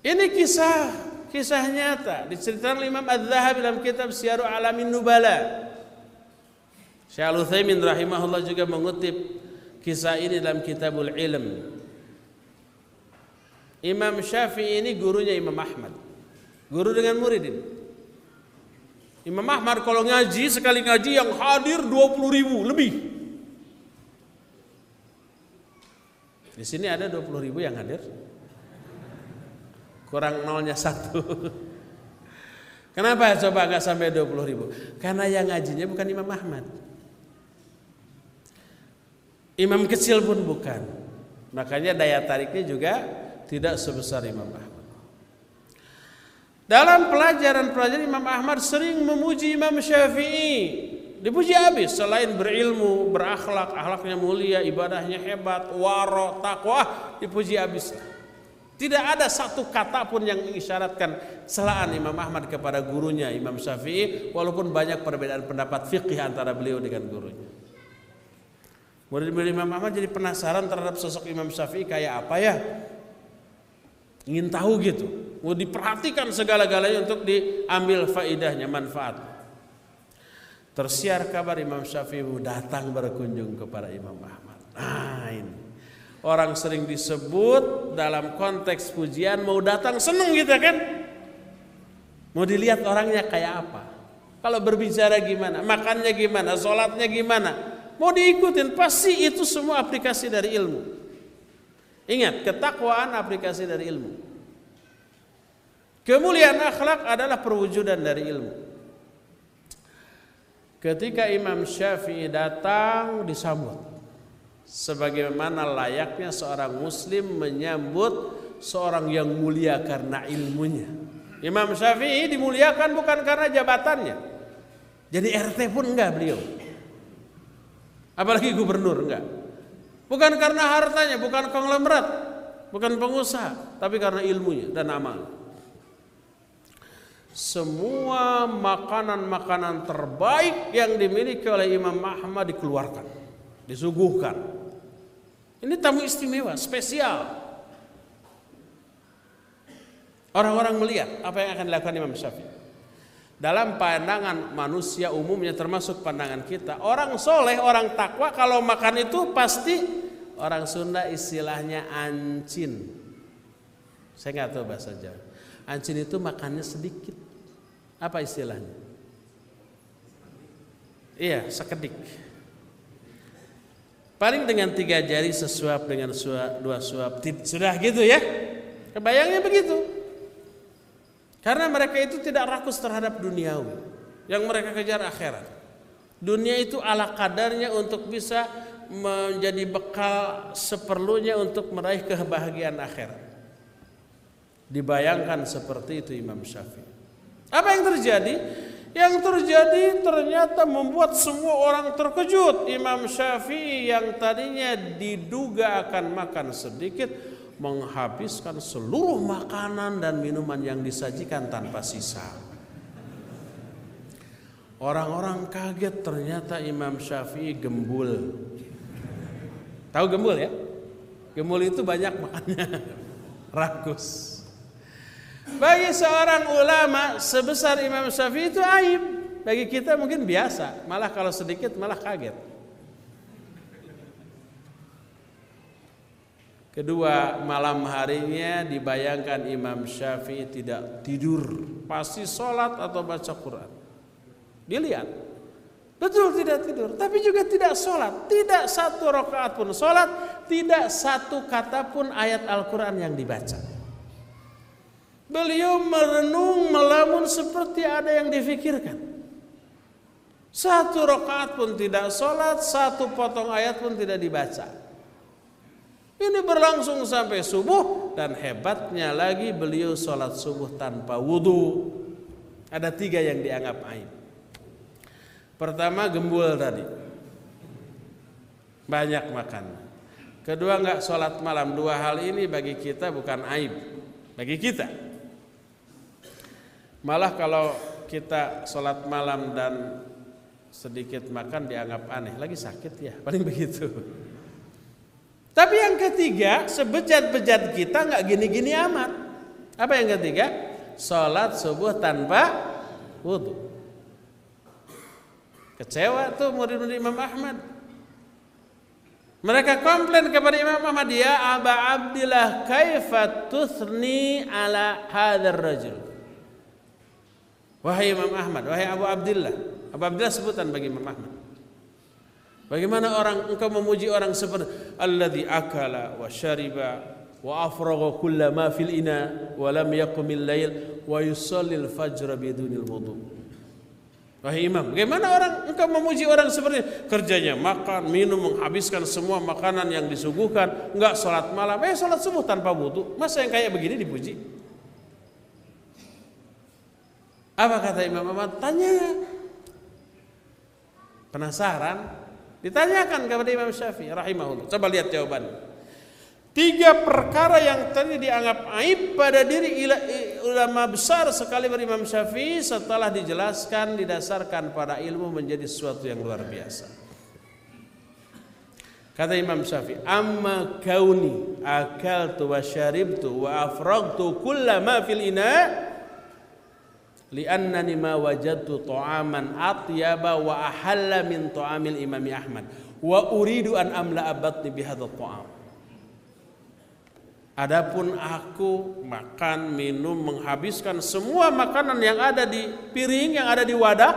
Ini kisah nyata diceritakan Imam Az-Zahabi dalam kitab Syiarul Alamin Nubala. Syekh Al-Utsaimin rahimahullah juga mengutip kisah ini dalam Kitabul Ilm. Imam Syafi'i ini gurunya Imam Ahmad. Guru dengan muridin. Imam Ahmad kalau ngaji, sekali ngaji yang hadir 20.000 lebih. Di sini ada 20.000 yang hadir. Kurang nolnya 1. Kenapa coba nggak sampai 20.000? Karena yang ngajinya bukan Imam Ahmad. Imam kecil pun bukan. Makanya daya tariknya juga tidak sebesar Imam Ahmad. Dalam pelajaran Imam Ahmad sering memuji Imam Syafi'i. Dipuji habis, selain berilmu, berakhlak, akhlaknya mulia, ibadahnya hebat, waro, takwa, dipuji habis. Tidak ada satu kata pun yang mengisyaratkan celaan Imam Ahmad kepada gurunya Imam Syafi'i, walaupun banyak perbedaan pendapat fikih antara beliau dengan gurunya. Murid-murid Imam Ahmad jadi penasaran terhadap sosok Imam Syafi'i kayak apa ya? Ingin tahu gitu. Mau diperhatikan segala-galanya untuk diambil faidahnya, manfaat. Tersiar kabar Imam Syafi'i datang berkunjung kepada Imam Ahmad. Nah ini. Orang sering disebut dalam konteks pujian mau datang seneng gitu kan. Mau dilihat orangnya kayak apa. Kalau berbicara gimana, makannya gimana, sholatnya gimana. Mau diikutin, pasti itu semua aplikasi dari ilmu. Ingat, ketakwaan aplikasi dari ilmu. Kemuliaan akhlak adalah perwujudan dari ilmu. Ketika Imam Syafi'i datang disambut sebagaimana layaknya seorang muslim menyambut seorang yang mulia karena ilmunya. Imam Syafi'i dimuliakan bukan karena jabatannya. Jadi RT pun enggak beliau. Apalagi gubernur enggak. Bukan karena hartanya, bukan konglomerat, bukan pengusaha, tapi karena ilmunya dan amal. Semua makanan-makanan terbaik yang dimiliki oleh Imam Ahmad dikeluarkan, disuguhkan. Ini tamu istimewa, spesial. Orang-orang melihat apa yang akan dilakukan Imam Syafi'i. Dalam pandangan manusia umumnya termasuk pandangan kita, orang soleh, orang takwa kalau makan itu pasti orang Sunda istilahnya ancin. Saya nggak tahu bahasa Jawa. Ancin itu makannya sedikit. Apa istilahnya? Iya, sekedik. Paling dengan 3 jari sesuap dengan 2 suap. Sudah gitu ya. Kebayangnya begitu. Karena mereka itu tidak rakus terhadap duniawi. Yang mereka kejar akhirat. Dunia itu ala kadarnya untuk bisa menjadi bekal seperlunya untuk meraih kebahagiaan akhirat. Dibayangkan seperti itu Imam Syafi'i. Apa yang terjadi? Yang terjadi ternyata membuat semua orang terkejut. Imam Syafi'i yang tadinya diduga akan makan sedikit, menghabiskan seluruh makanan dan minuman yang disajikan tanpa sisa. Orang-orang kaget, ternyata Imam Syafi'i gembul. Tahu gembul ya? Gembul itu banyak makannya, rakus. Bagi seorang ulama sebesar Imam Syafi'i itu aib. Bagi kita mungkin biasa, malah kalau sedikit malah kaget. Kedua, malam harinya dibayangkan Imam Syafi'i tidak tidur, pasti sholat atau baca Quran. Dilihat, betul tidak tidur, tapi juga tidak sholat. Tidak 1 rakaat pun sholat, tidak 1 kata pun ayat Al-Quran yang dibaca. Beliau merenung, melamun seperti ada yang difikirkan. 1 rakaat pun tidak sholat, 1 potong ayat pun tidak dibaca. Ini berlangsung sampai subuh, dan hebatnya lagi beliau sholat subuh tanpa wudu. Ada 3 yang dianggap aib. Pertama, gembul tadi, banyak makan. Kedua, enggak sholat malam. 2 hal ini bagi kita bukan aib, bagi kita. Malah kalau kita sholat malam dan sedikit makan dianggap aneh, lagi sakit ya, paling begitu. Tapi yang ketiga, sebejat-bejat kita nggak gini-gini amat. Apa yang ketiga? Salat subuh tanpa wudu. Kecewa tuh murid-murid Imam Ahmad. Mereka komplain kepada Imam Ahmad, ya Aba Abdillah, kaifa tuthni ala hadzal rajul. Wahai Imam Ahmad, wahai Abu Abdillah. Abu Abdillah sebutan bagi Imam Ahmad. Bagaimana engkau memuji orang seperti alladzi akala wa syariba wa afragha kulla ma fil ina wa lam yaqumil lail wa yusallil fajra bidunil wudu. Wahai Imam, bagaimana engkau memuji orang seperti kerjanya makan, minum, menghabiskan semua makanan yang disuguhkan, enggak salat malam, salat subuh tanpa wudu. Masa yang kayak begini dipuji? Apa kata Imam Ahmad? Tanya. Penasaran? Ditanyakan kepada Imam Syafi'i rahimahullah. Coba lihat jawabannya. 3 perkara yang tadi dianggap aib pada diri ulama besar sekali Imam Syafi'i setelah dijelaskan didasarkan pada ilmu menjadi sesuatu yang luar biasa. Kata Imam Syafi'i, amma kauni akaltu wa syaribtu wa afragtu kulla ma fil ina li'annani ma wajadtu ta'aman atyaba wa ahalla min ta'amil imami Ahmad wa uridu an amla'a batni bihadzal ta'am. Adapun aku makan, minum, menghabiskan semua makanan yang ada di piring, yang ada di wadah,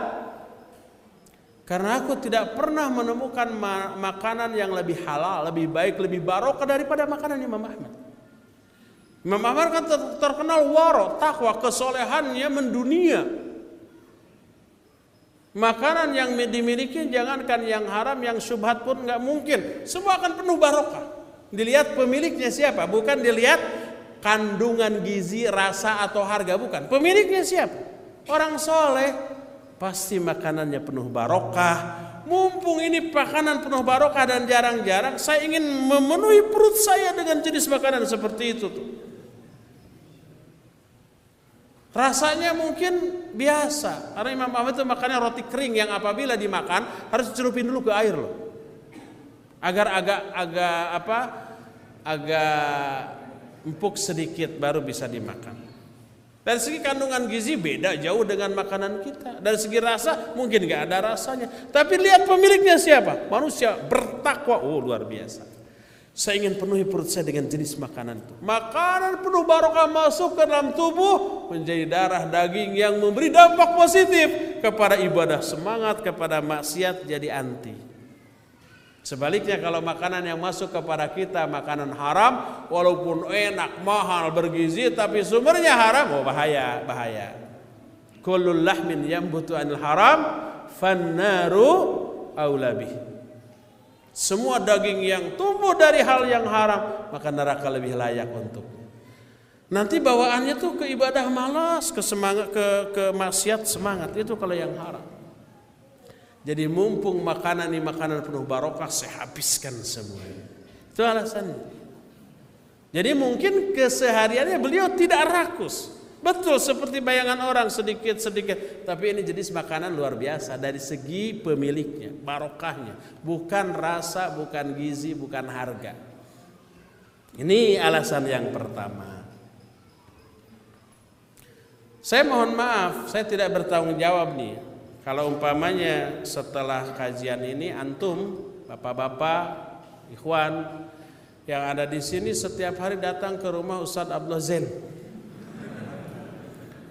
karena aku tidak pernah menemukan makanan yang lebih halal, lebih baik, lebih barokah daripada makanan Imam Ahmad. Imam Ahmad kan terkenal waro, takwa, kesolehannya mendunia. Makanan yang dimiliki jangankan yang haram, yang syubhat pun nggak mungkin, semua akan penuh barokah. Dilihat pemiliknya siapa, bukan dilihat kandungan gizi, rasa atau harga, bukan. Pemiliknya siapa? Orang soleh, pasti makanannya penuh barokah. Mumpung ini makanan penuh barokah dan jarang-jarang, saya ingin memenuhi perut saya dengan jenis makanan seperti itu tuh. Rasanya mungkin biasa, karena Imam Ahmad itu makannya roti kering yang apabila dimakan harus dicelupin dulu ke air loh. Agar agak empuk sedikit baru bisa dimakan. Dari segi kandungan gizi beda jauh dengan makanan kita. Dari segi rasa mungkin nggak ada rasanya. Tapi lihat pemiliknya siapa? Manusia bertakwa, luar biasa. Saya ingin penuhi perut saya dengan jenis makanan itu. Makanan penuh barokah masuk ke dalam tubuh menjadi darah daging yang memberi dampak positif kepada ibadah semangat, kepada maksiat jadi anti. Sebaliknya kalau makanan yang masuk kepada kita makanan haram, walaupun enak, mahal, bergizi, tapi sumbernya haram, bahaya. Kullul lahmin yambutu anil haram, fannaru aula bih. Semua daging yang tumbuh dari hal yang haram, maka neraka lebih layak untuknya. Nanti bawaannya tuh ke ibadah malas, ke semangat, ke maksiat semangat, itu kalau yang haram. Jadi mumpung makanan ini makanan penuh barokah, saya habiskan semuanya. Itu alasannya. Jadi mungkin kesehariannya beliau tidak rakus. Betul seperti bayangan orang sedikit-sedikit. Tapi ini jenis makanan luar biasa dari segi pemiliknya, barokahnya. Bukan rasa, bukan gizi, bukan harga. Ini alasan yang pertama. Saya mohon maaf, saya tidak bertanggung jawab nih. Kalau umpamanya setelah kajian ini antum, bapak-bapak, ikhwan yang ada di sini setiap hari datang ke rumah Ustadz Abdullah Zain.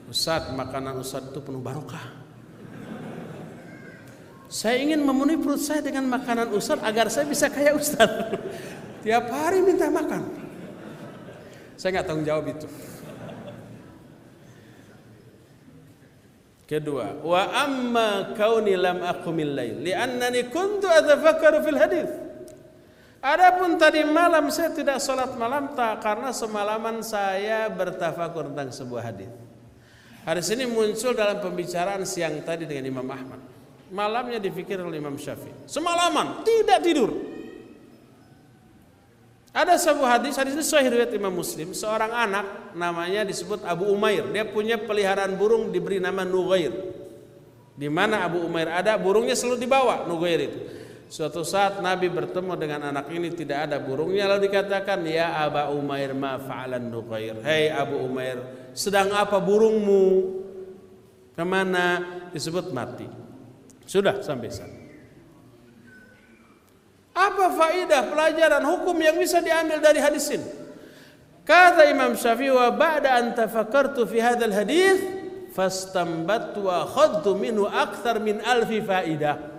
Ustadz, makanan Ustadz itu penuh barokah. Saya ingin memenuhi perut saya dengan makanan Ustadz agar saya bisa kayak Ustadz. Tiap hari minta makan. Saya nggak tanggung jawab itu. Kedua, wa amma kauni lam aqumil lail li'annani kuntu atafakkaru fil hadits. Adapun tadi malam saya tidak salat malam karena semalaman saya bertafakur tentang sebuah hadis. Hadis ini muncul dalam pembicaraan siang tadi dengan Imam Ahmad. Malamnya difikir oleh Imam Syafi'i. Semalaman tidak tidur. Ada sebuah hadis ini sahih riwayat Imam Muslim, seorang anak namanya disebut Abu Umair. Dia punya peliharaan burung diberi nama Nughair. Di mana Abu Umair ada, burungnya selalu dibawa Nughair itu. Suatu saat Nabi bertemu dengan anak ini, tidak ada burungnya, lalu dikatakan, ya Aba Umair ma fa'alan Nuqair. Hei Abu Umair, sedang apa burungmu? Kemana? Disebut mati. Sudah sampai sana. Apa faedah pelajaran hukum yang bisa diambil dari hadis ini? Kata Imam Syafi'i, wa ba'da an tafakkartu fi hadzal hadis fastambattu wa akhadtu minhu akthar min alfi faidah.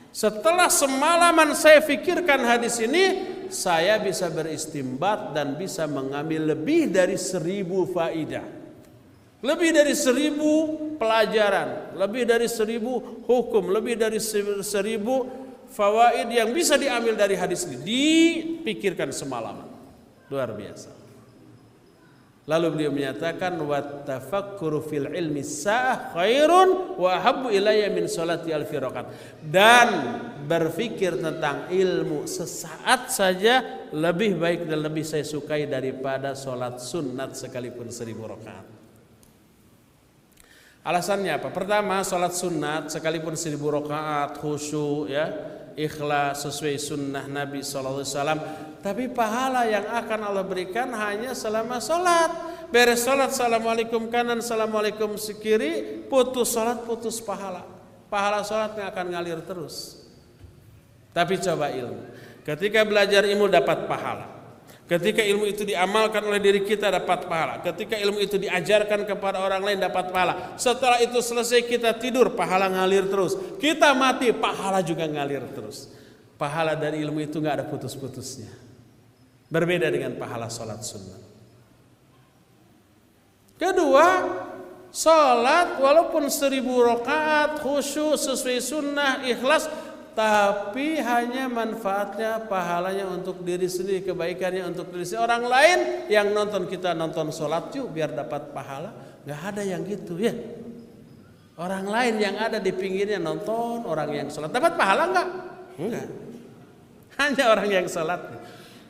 Setelah semalaman saya fikirkan hadis ini, saya bisa beristimbat dan bisa mengambil lebih dari 1000 faidah. Lebih dari 1000 pelajaran, lebih dari 1000 hukum, lebih dari 1000 fawaid yang bisa diambil dari hadis ini. Dipikirkan semalaman. Luar biasa. Lalu beliau menyatakan, wat tafakkuru fil ilmi sa'ah khairun wa habbu ilayya min salati alfi rakaat. Dan berfikir tentang ilmu sesaat saja lebih baik dan lebih saya sukai daripada salat sunat sekalipun 1000 rakaat. Alasannya apa? Pertama, salat sunat sekalipun 1000 rakaat khusyuk, ya, ikhlas sesuai sunnah Nabi SAW, tapi pahala yang akan Allah berikan hanya selama salat. Beres salat, assalamualaikum kanan, assalamualaikum kiri, putus salat, putus pahala. Pahala salatnya akan ngalir terus. Tapi coba ilmu, ketika belajar ilmu dapat pahala, ketika ilmu itu diamalkan oleh diri kita dapat pahala, ketika ilmu itu diajarkan kepada orang lain dapat pahala. Setelah itu selesai kita tidur, pahala ngalir terus. Kita mati, pahala juga ngalir terus. Pahala dari ilmu itu gak ada putus-putusnya. Berbeda dengan pahala sholat sunnah. Kedua, sholat walaupun 1000 rakaat khusyuk sesuai sunnah, ikhlas, tapi hanya manfaatnya, pahalanya untuk diri sendiri, kebaikannya untuk diri sendiri. Orang lain yang nonton, kita nonton sholat yuk biar dapat pahala, nggak ada yang gitu ya. Orang lain yang ada di pinggirnya nonton orang yang sholat, dapat pahala nggak? Enggak. Hanya orang yang sholat.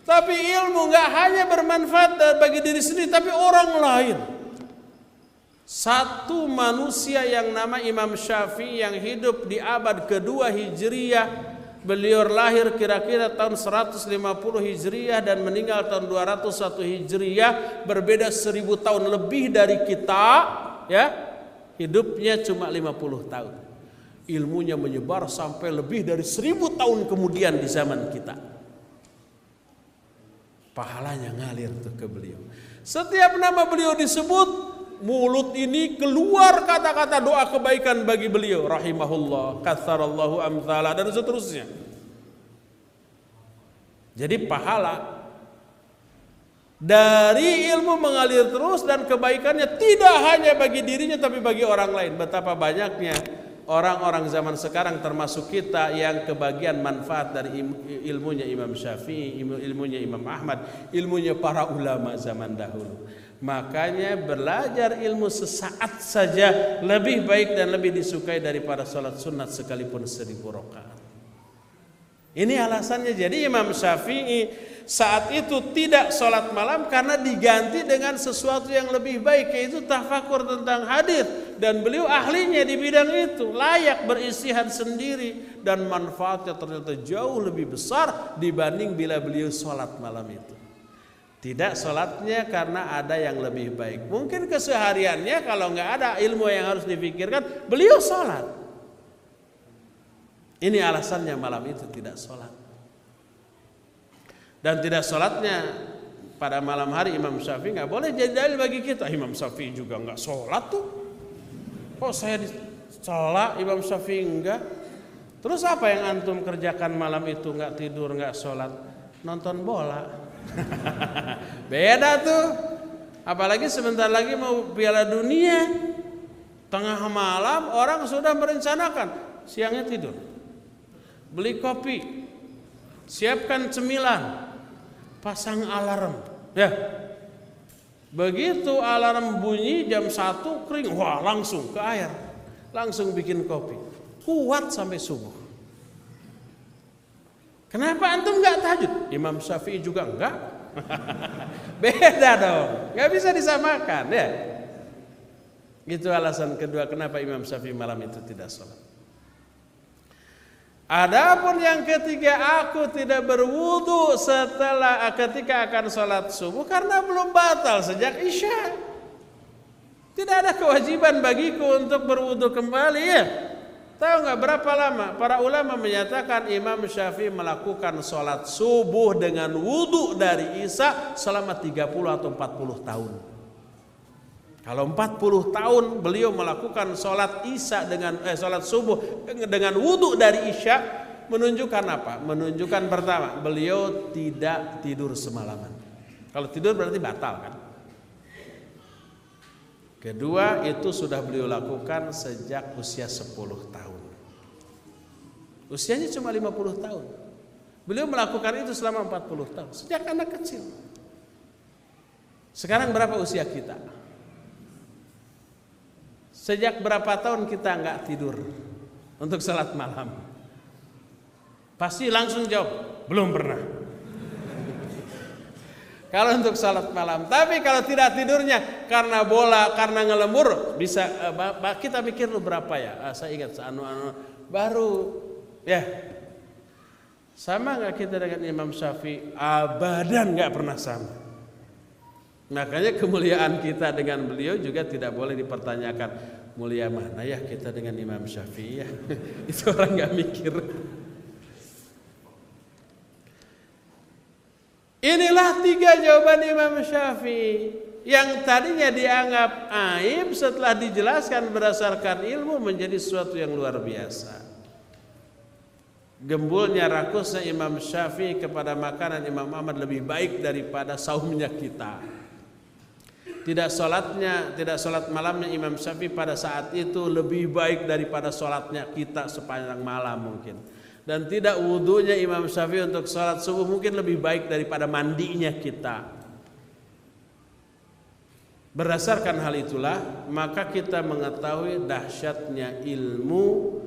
Tapi ilmu nggak hanya bermanfaat bagi diri sendiri, tapi orang lain. Satu manusia yang nama Imam Syafi'i yang hidup di abad kedua Hijriyah, beliau lahir kira-kira tahun 150 Hijriyah dan meninggal tahun 201 Hijriyah, berbeda 1000 tahun lebih dari kita, ya. Hidupnya cuma 50 tahun. Ilmunya menyebar sampai lebih dari 1000 tahun kemudian di zaman kita. Pahalanya ngalir tuh ke beliau. Setiap nama beliau disebut, mulut ini keluar kata-kata doa kebaikan bagi beliau, rahimahullah, katsarallahu amthala, dan seterusnya. Jadi pahala dari ilmu mengalir terus dan kebaikannya tidak hanya bagi dirinya tapi bagi orang lain. Betapa banyaknya orang-orang zaman sekarang termasuk kita yang kebagian manfaat dari ilmunya Imam Syafi'i, ilmunya Imam Ahmad, ilmunya para ulama zaman dahulu. Makanya belajar ilmu sesaat saja lebih baik dan lebih disukai daripada sholat sunat sekalipun 1000 rakaat. Ini alasannya. Jadi Imam Syafi'i saat itu tidak sholat malam karena diganti dengan sesuatu yang lebih baik, yaitu tafakur tentang hadis, dan beliau ahlinya di bidang itu, layak beristihad sendiri, dan manfaatnya ternyata jauh lebih besar dibanding bila beliau sholat malam itu. Tidak sholatnya karena ada yang lebih baik. Mungkin kesehariannya kalau nggak ada ilmu yang harus dipikirkan, beliau sholat. Ini alasannya malam itu tidak sholat. Dan tidak sholatnya pada malam hari Imam Syafi'i nggak boleh jadi dalil bagi kita. Imam Syafi'i juga nggak sholat tuh. Kok saya sholat, Imam Syafi'i enggak? Terus apa yang antum kerjakan malam itu? Nggak tidur, nggak sholat, nonton bola. Beda tuh. Apalagi sebentar lagi mau Piala Dunia. Tengah malam orang sudah merencanakan, siangnya tidur, beli kopi, siapkan cemilan, pasang alarm. Ya, begitu alarm bunyi jam 1 kering, wah langsung ke air, langsung bikin kopi, kuat sampai subuh. Kenapa antum nggak tahajud? Imam Syafi'i juga enggak. Beda dong, nggak bisa disamakan ya. Itu alasan kedua kenapa Imam Syafi'i malam itu tidak sholat. Adapun yang ketiga, aku tidak berwudu setelah ketika akan sholat subuh karena belum batal sejak Isya. Tidak ada kewajiban bagiku untuk berwudu kembali ya. Tahu nggak berapa lama? Para ulama menyatakan Imam Syafi'i melakukan sholat subuh dengan wudu dari Isya selama 30 atau 40 tahun. Kalau 40 tahun beliau melakukan sholat Isya sholat subuh dengan wudu dari Isya, menunjukkan apa? Menunjukkan pertama, beliau tidak tidur semalaman. Kalau tidur berarti batal kan? Kedua, itu sudah beliau lakukan sejak usia 10 tahun. Usianya cuma 50 tahun. Beliau melakukan itu selama 40 tahun, sejak anak kecil. Sekarang berapa usia kita? Sejak berapa tahun kita nggak tidur untuk salat malam? Pasti langsung jawab, belum pernah. Kalau untuk salat malam, tapi kalau tidak tidurnya karena bola, karena ngelembur, bisa kita mikir lu berapa ya? Saya ingat baru ya. Sama nggak kita dengan Imam Syafi'i? Abadan nggak pernah sama. Makanya kemuliaan kita dengan beliau juga tidak boleh dipertanyakan. Mulia mana ya kita dengan Imam Syafi'i ya? Itu orang nggak mikir. Inilah 3 jawaban Imam Syafi'i yang tadinya dianggap aib, setelah dijelaskan berdasarkan ilmu menjadi sesuatu yang luar biasa. Gembulnya rakusnya Imam Syafi'i kepada makanan Imam Ahmad lebih baik daripada saumnya kita. Tidak sholat malamnya Imam Syafi'i pada saat itu lebih baik daripada sholatnya kita sepanjang malam mungkin. Dan tidak wudunya Imam Syafi'i untuk sholat subuh mungkin lebih baik daripada mandinya kita. Berdasarkan hal itulah maka kita mengetahui dahsyatnya ilmu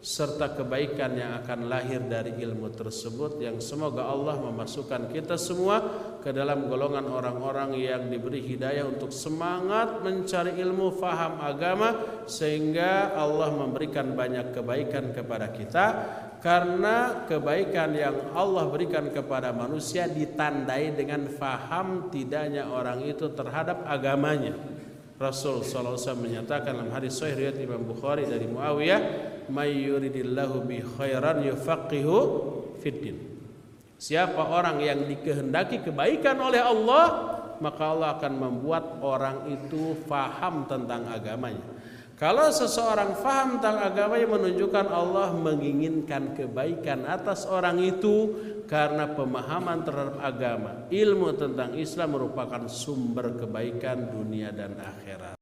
serta kebaikan yang akan lahir dari ilmu tersebut, yang semoga Allah memasukkan kita semua ke dalam golongan orang-orang yang diberi hidayah untuk semangat mencari ilmu, faham agama, sehingga Allah memberikan banyak kebaikan kepada kita, karena kebaikan yang Allah berikan kepada manusia ditandai dengan faham tidaknya orang itu terhadap agamanya. Rasul SAW menyatakan dalam hadis sahih riwayat Imam Bukhari dari Muawiyah, may yuridillahu bi khairan yufaqihu fiddin. Siapa orang yang dikehendaki kebaikan oleh Allah, maka Allah akan membuat orang itu faham tentang agamanya. Kalau seseorang faham tentang agamanya, menunjukkan Allah menginginkan kebaikan atas orang itu karena pemahaman terhadap agama. Ilmu tentang Islam merupakan sumber kebaikan dunia dan akhirat.